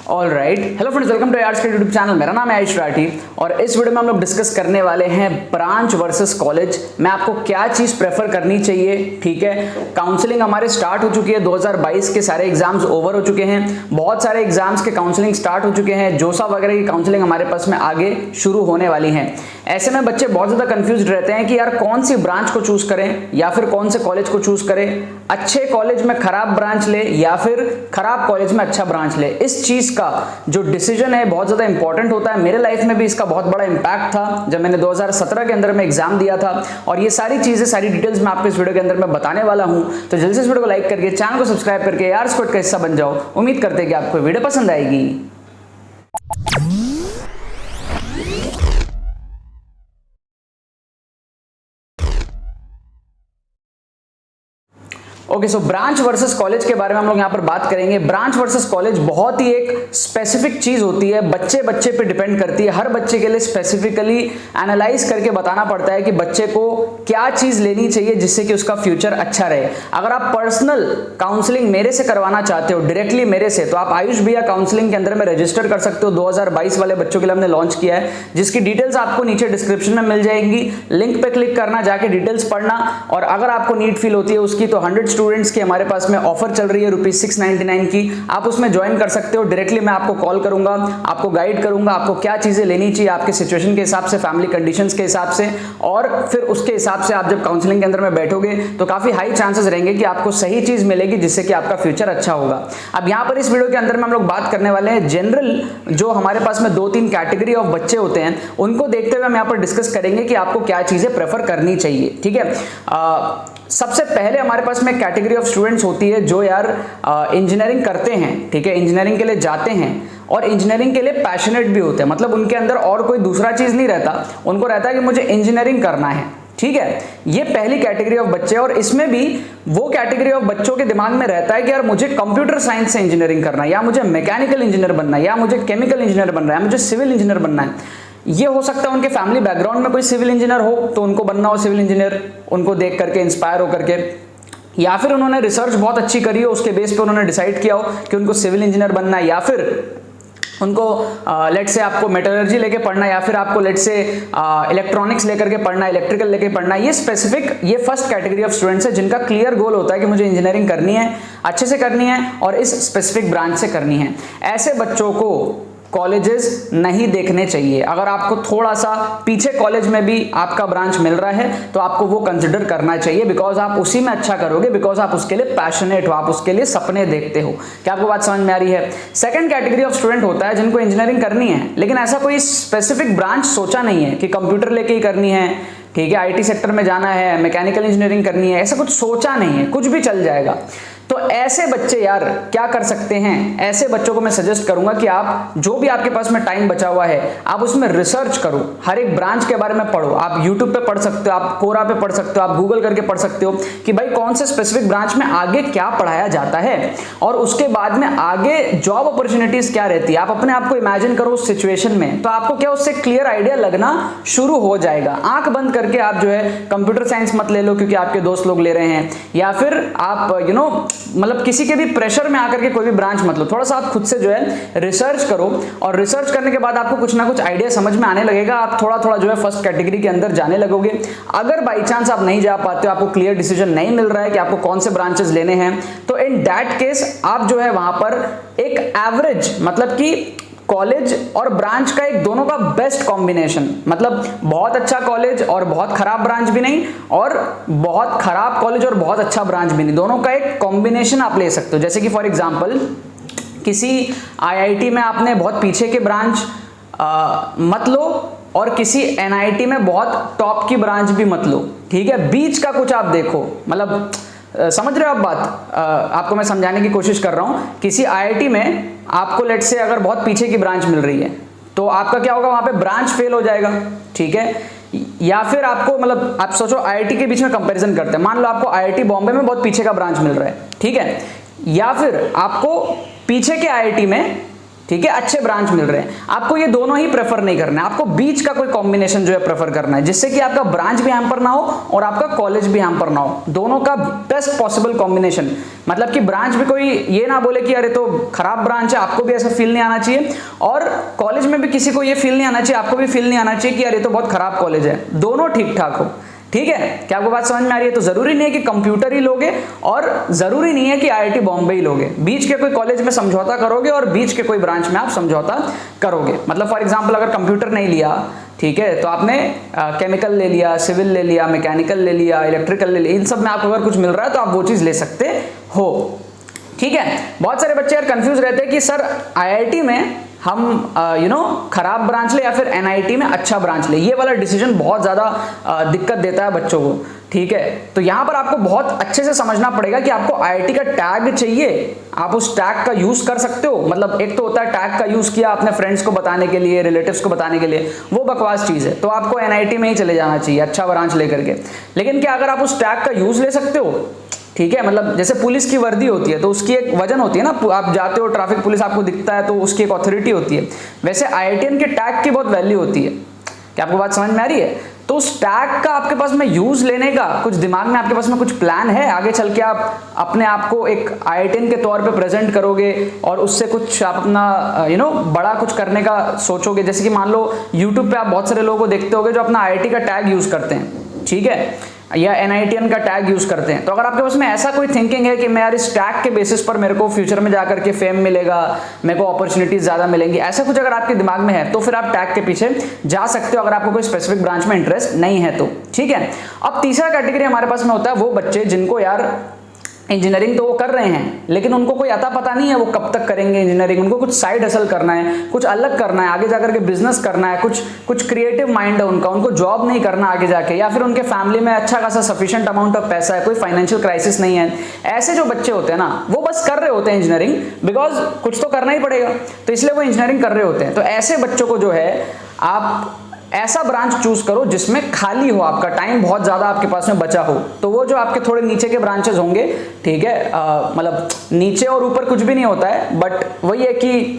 All right, hello friends, welcome to arts के YouTube channel. मेरा नाम है आयुष राठी और इस वीडियो में हम लोग डिस्कस करने वाले हैं ब्रांच वर्सेस कॉलेज में आपको क्या चीज प्रेफर करनी चाहिए। ठीक है, काउंसलिंग हमारे स्टार्ट हो चुकी है, 2022 के सारे एग्जाम्स ओवर हो चुके हैं, बहुत सारे एग्जाम्स के काउंसलिंग स्टार्ट हो चुके हैं, जोसा वगैरह की काउंसलिंग हमारे पास में आगे शुरू होने वाली है। ऐसे में बच्चे बहुत ज्यादा कंफ्यूज रहते हैं कि यार कौन सी ब्रांच को चूज करें या फिर कौन से कॉलेज को चूज करें, अच्छे कॉलेज में खराब ब्रांच ले या फिर खराब कॉलेज में अच्छा ब्रांच ले। इस चीज का जो डिसीजन है बहुत ज्यादा इंपॉर्टेंट होता है। मेरे लाइफ में भी इसका बहुत बड़ा इंपैक्ट था जब मैंने 2017 के अंदर में एग्जाम दिया था और ये सारी चीजें, सारी डिटेल्स मैं आपको इस वीडियो के अंदर में बताने वाला हूं। तो जल्दी से इस वीडियो को लाइक करके चैनल को सब्सक्राइब करके यार स्क्वाड का हिस्सा बन जाओ। उम्मीद करते हैं कि आपको वीडियो पसंद आएगी। ओके, सो ब्रांच वर्सेस कॉलेज के बारे में हम लोग यहाँ पर बात करेंगे। ब्रांच वर्सेस कॉलेज बहुत ही एक स्पेसिफिक चीज होती है, बच्चे बच्चे पे डिपेंड करती है। हर बच्चे के लिए स्पेसिफिकली एनालाइज करके बताना पड़ता है कि बच्चे को क्या चीज लेनी चाहिए जिससे कि उसका फ्यूचर अच्छा रहे। अगर आप पर्सनल काउंसलिंग मेरे से करवाना चाहते हो, डायरेक्टली मेरे से, तो आप आयुष भैया काउंसलिंग के अंदर में रजिस्टर कर सकते हो। 2022 वाले बच्चों के लिए हमने लॉन्च किया है, जिसकी डिटेल्स आपको नीचे डिस्क्रिप्शन में मिल जाएंगी। लिंक पे क्लिक करना, जाके डिटेल्स पढ़ना, और अगर आपको नीड फील होती है उसकी, तो 100 स्टूडेंट्स की हमारे पास में ऑफर चल रही है ₹699 की, आप उसमें ज्वाइन कर सकते हो। डायरेक्टली मैं आपको कॉल करूंगा, आपको गाइड करूंगा, आपको क्या चीजें लेनी चाहिए आपके सिचुएशन के हिसाब से, फैमिली कंडीशंस के हिसाब से, और फिर उसके हिसाब से आप जब काउंसलिंग के अंदर में बैठोगे तो काफी हाई चांसेस रहेंगे कि आपको सही चीज मिलेगी जिससे कि आपका फ्यूचर अच्छा होगा। अब यहां पर इस वीडियो के अंदर में हम लोग बात करने वाले हैं जनरल, जो हमारे पास में 2-3 कैटेगरी ऑफ बच्चे होते हैं, उनको देखते हुए हम यहां पर डिस्कस करेंगे कि आपको क्या चीजें प्रेफर करनी चाहिए। ठीक है, सबसे पहले हमारे पास में कैटेगरी ऑफ स्टूडेंट्स होती है जो यार इंजीनियरिंग करते हैं। ठीक है, इंजीनियरिंग के लिए जाते हैं और इंजीनियरिंग के लिए पैशनेट भी होते हैं, मतलब उनके अंदर और कोई दूसरा चीज नहीं रहता, उनको रहता है कि मुझे इंजीनियरिंग करना है। ठीक है, ये पहली कैटेगरी ऑफ बच्चे, और इसमें भी वो कैटेगरी ऑफ बच्चों के दिमाग में रहता है कि यार मुझे कंप्यूटर साइंस से इंजीनियरिंग करना है, या मुझे मैकेनिकल इंजीनियर बनना है, या मुझे केमिकल इंजीनियर बनना है, मुझे सिविल इंजीनियर बनना है। ये हो सकता है उनके फैमिली बैकग्राउंड में कोई सिविल इंजीनियर हो तो उनको बनना हो सिविल इंजीनियर, उनको देख करके इंस्पायर हो करके, या फिर उन्होंने रिसर्च बहुत अच्छी करी हो, उसके बेस पे उन्होंने डिसाइड किया हो कि उनको सिविल इंजीनियर बनना है, या फिर उनको लेट से आपको मेटलर्जी लेके पढ़ना है, या फिर आपको लेट से इलेक्ट्रॉनिक्स लेकर के पढ़ना है, इलेक्ट्रिकल लेके पढ़ना है। ये स्पेसिफिक, ये फर्स्ट कैटेगरी ऑफ स्टूडेंट्स है जिनका क्लियर गोल होता है कि मुझे इंजीनियरिंग करनी है, अच्छे से करनी है और इस स्पेसिफिक ब्रांच से करनी है। ऐसे बच्चों को कॉलेजेस नहीं देखने चाहिए। अगर आपको थोड़ा सा पीछे कॉलेज में भी आपका ब्रांच मिल रहा है तो आपको वो कंसिडर करना चाहिए, बिकॉज आप उसी में अच्छा करोगे, बिकॉज आप उसके लिए पैशनेट हो, आप उसके लिए सपने देखते हो। क्या आपको बात समझ में आ रही है? सेकंड कैटेगरी ऑफ स्टूडेंट होता है जिनको इंजीनियरिंग करनी है, लेकिन ऐसा कोई स्पेसिफिक ब्रांच सोचा नहीं है कि कंप्यूटर लेके ही करनी है, ठीक है, आईटी सेक्टर में जाना है, मैकेनिकल इंजीनियरिंग करनी है, ऐसा कुछ सोचा नहीं है, कुछ भी चल जाएगा। तो ऐसे बच्चे यार क्या कर सकते हैं? ऐसे बच्चों को मैं सजेस्ट करूंगा कि आप जो भी आपके पास में टाइम बचा हुआ है आप उसमें रिसर्च करो, हर एक ब्रांच के बारे में पढ़ो। आप यूट्यूब पे पढ़ सकते हो, आप कोरा पे पढ़ सकते हो, आप गूगल करके पढ़ सकते हो कि भाई कौन से स्पेसिफिक ब्रांच में आगे क्या पढ़ाया जाता है, और उसके बाद में आगे जॉब अपॉर्चुनिटीज क्या रहती है। आप अपने आप को इमेजिन करो उस सिचुएशन में, तो आपको क्या उससे क्लियर आइडिया लगना शुरू हो जाएगा। आंख बंद करके आप जो है कंप्यूटर साइंस मत ले लो क्योंकि आपके दोस्त लोग ले रहे हैं, या फिर आप मतलब किसी के भी प्रेशर में आकर के कोई भी ब्रांच मत लो। थोड़ा सा आप खुद से जो है रिसर्च करो, और रिसर्च करने के बाद आपको कुछ ना कुछ आइडिया समझ में आने लगेगा, आप थोड़ा थोड़ा जो है फर्स्ट कैटेगरी के अंदर जाने लगोगे। अगर बाई चांस आप नहीं जा पाते हो, आपको क्लियर डिसीजन नहीं मिल रहा है कि आपको कौन से ब्रांचेस लेने हैं, तो इन दैट केस आप जो है वहां पर एक एवरेज, मतलब कि कॉलेज और ब्रांच का एक दोनों का बेस्ट कॉम्बिनेशन, मतलब बहुत अच्छा कॉलेज और बहुत खराब ब्रांच भी नहीं, और बहुत खराब कॉलेज और बहुत अच्छा ब्रांच भी नहीं, दोनों का एक कॉम्बिनेशन आप ले सकते हो। जैसे कि फॉर एग्जांपल किसी आईआईटी में आपने बहुत पीछे के ब्रांच मत लो, और किसी एनआईटी में बहुत टॉप की ब्रांच भी मत लो। ठीक है, बीच का कुछ आप देखो, मतलब समझ रहे हो आप बात? आपको मैं समझाने की कोशिश कर रहा हूं। किसी आईआईटी में आपको लेट से अगर बहुत पीछे की ब्रांच मिल रही है तो आपका क्या होगा, वहां पे ब्रांच फेल हो जाएगा। ठीक है, या फिर आपको, मतलब आप सोचो आईआईटी के बीच में कंपैरिजन करते हैं, मान लो आपको आईआईटी बॉम्बे में बहुत पीछे का ब्रांच मिल रहा है, ठीक है, या फिर आपको पीछे के आईआईटी में ठीक है, अच्छे ब्रांच मिल रहे हैं, आपको ये दोनों ही प्रेफर नहीं करना है, आपको बीच का कोई कॉम्बिनेशन जो है प्रेफर करना है, जिससे कि आपका ब्रांच भी हैम्पर ना हो और आपका कॉलेज भी हैम्पर ना हो, दोनों का बेस्ट पॉसिबल कॉम्बिनेशन। मतलब कि ब्रांच भी कोई ये ना बोले कि अरे तो खराब ब्रांच है, आपको भी ऐसा फील नहीं आना चाहिए, और कॉलेज में भी किसी को ये फील नहीं आना चाहिए, आपको भी फील नहीं आना चाहिए कि अरे तो बहुत खराब कॉलेज है, दोनों ठीक ठाक हो। ठीक है, क्या आपको बात समझ में आ रही है? तो जरूरी नहीं है कि कंप्यूटर ही लोगे और जरूरी नहीं है कि आईआईटी बॉम्बे ही लोगे, बीच के कोई कॉलेज में समझौता करोगे और बीच के कोई ब्रांच में आप समझौता करोगे। मतलब फॉर एग्जांपल अगर कंप्यूटर नहीं लिया, ठीक है, तो आपने केमिकल ले लिया, सिविल ले लिया, मैकेनिकल ले लिया, इलेक्ट्रिकल ले लिया, इन सब में आपको अगर कुछ मिल रहा है तो आप वो चीज ले सकते हो। ठीक है, बहुत सारे बच्चे यार कंफ्यूज रहते हैं कि सर आईआईटी में हम खराब ब्रांच ले या फिर एनआईटी में अच्छा ब्रांच ले, ये वाला डिसीजन बहुत ज्यादा दिक्कत देता है बच्चों को। ठीक है, तो यहां पर आपको बहुत अच्छे से समझना पड़ेगा कि आपको आईआईटी का टैग चाहिए, आप उस टैग का यूज कर सकते हो। मतलब एक तो होता है टैग का यूज किया अपने फ्रेंड्स को बताने के लिए, रिलेटिव्स को बताने के लिए, वो बकवास चीज है, तो आपको एनआईटी में ही चले जाना चाहिए अच्छा ब्रांच लेकर के। लेकिन क्या अगर आप उस टैग का यूज ले सकते हो, ठीक है, मतलब जैसे पुलिस की वर्दी होती है तो उसकी एक वजन होती है ना, आप जाते हो ट्रैफिक पुलिस आपको दिखता है तो उसकी एक अथॉरिटी होती है, वैसे आईआईटीएन के टैग की बहुत वैल्यू होती है। क्या आपको बात समझ में आ रही है? तो उस टैग का आपके पास में यूज लेने का कुछ दिमाग में आपके पास में कुछ प्लान है, आगे चल के आप अपने आप को एक आईआईटीएन के तौर पे प्रेजेंट करोगे और उससे कुछ आप अपना बड़ा कुछ करने का सोचोगे। जैसे कि मान लो यूट्यूब पे आप बहुत सारे लोगों को देखते होगे जो अपना आईआईटी का टैग यूज करते हैं, ठीक है, या एनआईटीएन का टैग यूज करते हैं। तो अगर आपके पास में ऐसा कोई थिंकिंग है कि मैं यार इस टैग के बेसिस पर मेरे को फ्यूचर में जाकर के फेम मिलेगा, मेरे को अपॉर्चुनिटीज ज्यादा मिलेंगी, ऐसा कुछ अगर आपके दिमाग में है तो फिर आप टैग के पीछे जा सकते हो, अगर आपको कोई स्पेसिफिक ब्रांच में इंटरेस्ट नहीं है तो। ठीक है, अब तीसरा कैटेगरी हमारे पास में होता है वो बच्चे जिनको यार इंजीनियरिंग तो वो कर रहे हैं लेकिन उनको कोई आता पता नहीं है वो कब तक करेंगे इंजीनियरिंग, उनको कुछ साइड हसल करना है, कुछ अलग करना है, आगे जाकर के बिजनेस करना है, कुछ क्रिएटिव माइंड है उनका, उनको जॉब नहीं करना आगे जाके, या फिर उनके फैमिली में अच्छा खासा सफिशिएंट अमाउंट ऑफ पैसा है, कोई फाइनेंशियल क्राइसिस नहीं है। ऐसे जो बच्चे होते हैं ना वो बस कर रहे होते हैं इंजीनियरिंग, बिकॉज कुछ तो करना ही पड़ेगा तो इसलिए वो इंजीनियरिंग कर रहे होते हैं। तो ऐसे बच्चों को जो है आप ऐसा ब्रांच चूज करो जिसमें खाली हो, आपका टाइम बहुत ज्यादा आपके पास में बचा हो। तो वो जो आपके थोड़े नीचे के ब्रांचेस होंगे, ठीक है, मतलब नीचे और ऊपर कुछ भी नहीं होता है, बट वही है कि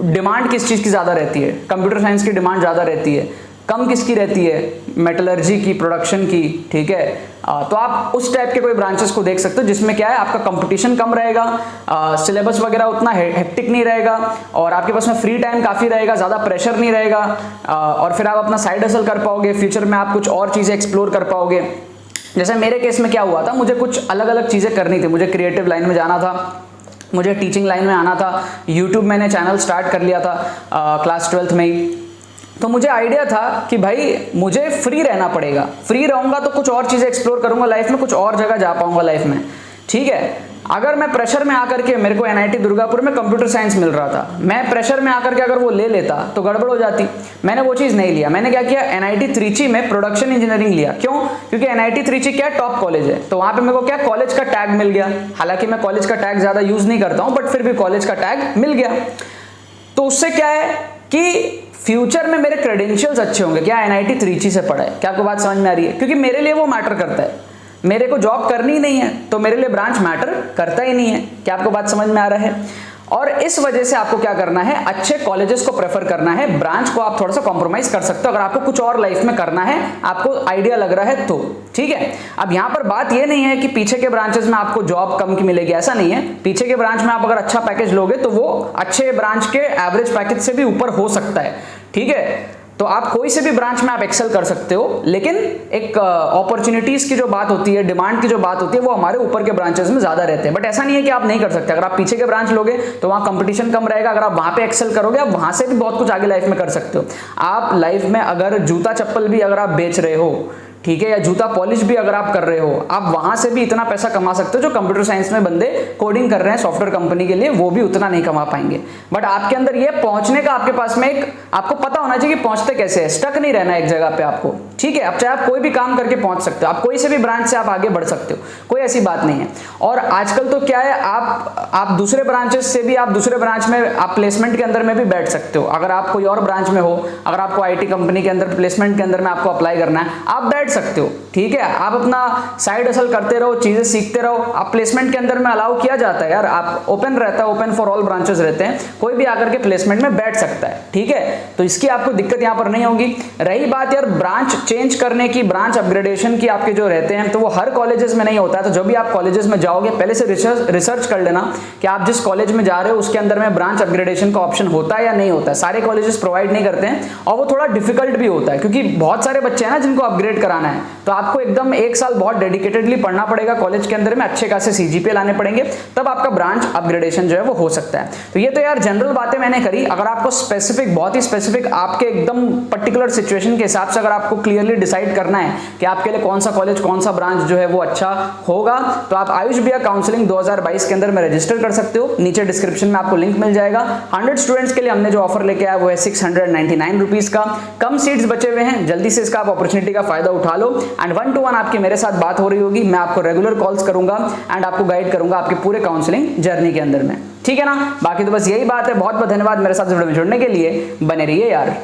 डिमांड किस चीज की ज्यादा रहती है, कंप्यूटर साइंस की डिमांड ज्यादा रहती है, कम किसकी रहती है, मेटलर्जी की, प्रोडक्शन की। ठीक है, तो आप उस टाइप के कोई ब्रांचेस को देख सकते हो जिसमें क्या है आपका कंपटीशन कम रहेगा, सिलेबस वगैरह उतना हेक्टिक नहीं रहेगा और आपके पास में फ्री टाइम काफी रहेगा, ज्यादा प्रेशर नहीं रहेगा, और फिर आप अपना साइड हसल कर पाओगे, फ्यूचर में आप कुछ और चीजें एक्सप्लोर कर पाओगे। जैसे मेरे केस में क्या हुआ था, मुझे कुछ अलग अलग चीजें करनी थी, मुझे क्रिएटिव लाइन में जाना था, मुझे टीचिंग लाइन में आना था, यूट्यूब मैंने चैनल स्टार्ट कर लिया था क्लास 12th में ही। तो मुझे आइडिया था कि भाई मुझे फ्री रहना पड़ेगा, फ्री रहूंगा तो कुछ और चीजें एक्सप्लोर करूंगा लाइफ में, कुछ और जगह जा पाऊंगा लाइफ में। ठीक है, अगर मैं प्रेशर में आकर के, मेरे को एनआईटी दुर्गापुर में कंप्यूटर साइंस मिल रहा था, मैं प्रेशर में आकर के अगर वो ले लेता तो गड़बड़ हो जाती। मैंने वो चीज नहीं लिया, मैंने क्या किया, एनआईटी त्रिची में प्रोडक्शन इंजीनियरिंग लिया। क्यों? क्योंकि एनआईटी त्रिची क्या टॉप कॉलेज है, तो वहां पे मेरे को क्या कॉलेज का टैग मिल गया। हालांकि मैं कॉलेज का टैग ज्यादा यूज नहीं करता हूं, बट फिर भी कॉलेज का टैग मिल गया। तो उससे क्या है कि फ्यूचर में मेरे क्रेडेंशियल्स अच्छे होंगे, क्या एनआईटी त्रिची से पढ़ा है। क्या आपको बात समझ में आ रही है? क्योंकि मेरे लिए वो मैटर करता है, मेरे को जॉब करनी ही नहीं है तो मेरे लिए ब्रांच मैटर करता ही नहीं है। क्या आपको बात समझ में आ रहा है? और इस वजह से आपको क्या करना है, अच्छे कॉलेजेस को प्रेफर करना है, ब्रांच को आप थोड़ा सा कॉम्प्रोमाइज कर सकते हो अगर आपको कुछ और लाइफ में करना है, आपको आइडिया लग रहा है तो। ठीक है, अब यहां पर बात यह नहीं है कि पीछे के ब्रांचेस में आपको जॉब कम की मिलेगी, ऐसा नहीं है। पीछे के ब्रांच में आप अगर अच्छा पैकेज लोगे तो वो अच्छे ब्रांच के एवरेज पैकेज से भी ऊपर हो सकता है। ठीक है, तो आप कोई से भी ब्रांच में आप एक्सेल कर सकते हो, लेकिन एक अपॉर्चुनिटीज की जो बात होती है, डिमांड की जो बात होती है, वो हमारे ऊपर के ब्रांचेस में ज्यादा रहते हैं। बट ऐसा नहीं है कि आप नहीं कर सकते, अगर आप पीछे के ब्रांच लोगे तो वहां कंपटीशन कम रहेगा, अगर आप वहां पे एक्सेल करोगे आप वहां से भी बहुत कुछ आगे लाइफ में कर सकते हो। आप लाइफ में अगर जूता चप्पल भी अगर आप बेच रहे हो, ठीक है, या जूता पॉलिश भी अगर आप कर रहे हो, आप वहां से भी इतना पैसा कमा सकते हो जो कंप्यूटर साइंस में बंदे कोडिंग कर रहे हैं सॉफ्टवेयर कंपनी के लिए, वो भी उतना नहीं कमा पाएंगे। बट आपके अंदर ये पहुंचने का आपके पास में एक आपको पता होना चाहिए कि पहुंचते कैसे है, स्टक नहीं रहना एक जगह पे आपको। ठीक है, अब चाहे आप कोई भी काम करके पहुंच सकते हो, आप कोई से भी ब्रांच से आप आगे बढ़ सकते हो, कोई ऐसी बात नहीं है। और आजकल तो क्या है, आप दूसरे ब्रांचेस से भी, आप दूसरे ब्रांच में आप प्लेसमेंट के अंदर में भी बैठ सकते हो। अगर आप कोई और ब्रांच में हो, अगर आपको आईटी कंपनी के अंदर प्लेसमेंट के अंदर में आपको अप्लाई करना है, आप बैठ सकते हो, ठीक है। आप अपना साइड हसल करते रहो, चीजें सीखते रहो। आप प्लेसमेंट के अंदर में अलाउ किया जाता है यार, आप ओपन रहता है, ओपन फॉर ऑल ब्रांचेस रहते हैं, कोई भी आकर के प्लेसमेंट में बैठ सकता है, ठीक है। तो इसकी आपको दिक्कत यहाँ पर नहीं होगी। रही बात यार ब्रांच चेंज करने की, ब्रांच अपग्रेडेशन की आपके जो रहते हैं, तो वो हर कॉलेजेस में नहीं होता है। तो जो भी आप कॉलेजेस में जाओगे पहले से रिसर्च कर लेना कि आप जिस कॉलेज में जा रहे हो उसके अंदर में ब्रांच अपग्रेडेशन का ऑप्शन होता है या नहीं होता है। सारे कॉलेजेस प्रोवाइड नहीं करते हैं और वो थोड़ा डिफिकल्ट भी होता है, क्योंकि बहुत सारे बच्चे हैं ना जिनको अपग्रेड कराना है। तो आपको एकदम एक साल बहुत डेडिकेटेडली पढ़ना पड़ेगा कॉलेज के अंदर में, अच्छे खासे सीजीपीए लाने पड़ेंगे, तब आपका ब्रांच अपग्रेडेशन जो है वो हो सकता है। तो ये तो यार जनरल बातें मैंने करी। अगर आपको स्पेसिफिक, बहुत ही स्पेसिफिक आपके एकदम पर्टिकुलर सिचुएशन के हिसाब से अगर आपको क्लियरली डिसाइड करना है कि आपके लिए कौन सा कॉलेज, कौन सा ब्रांच जो है वो अच्छा होगा, तो आप आयुष भैया काउंसलिंग 2022 के अंदर में रजिस्टर कर सकते हो। नीचे डिस्क्रिप्शन में आपको लिंक मिल जाएगा। 100 स्टूडेंट्स के लिए हमने जो ऑफर लेके आया वो है 699 रुपीज का। कम सीट्स बचे हुए हैं, जल्दी से इसका आप अपॉर्चुनिटी का फायदा उठा लो। एंड 1 to 1 आपकी मेरे साथ बात हो रही होगी, मैं आपको रेगुलर कॉल्स करूंगा एंड आपको गाइड करूंगा आपके पूरे काउंसलिंग जर्नी के अंदर में, ठीक है ना। बाकी तो बस यही बात है। बहुत बहुत धन्यवाद मेरे साथ वीडियो में जुड़ने के लिए, बने रहिए यार।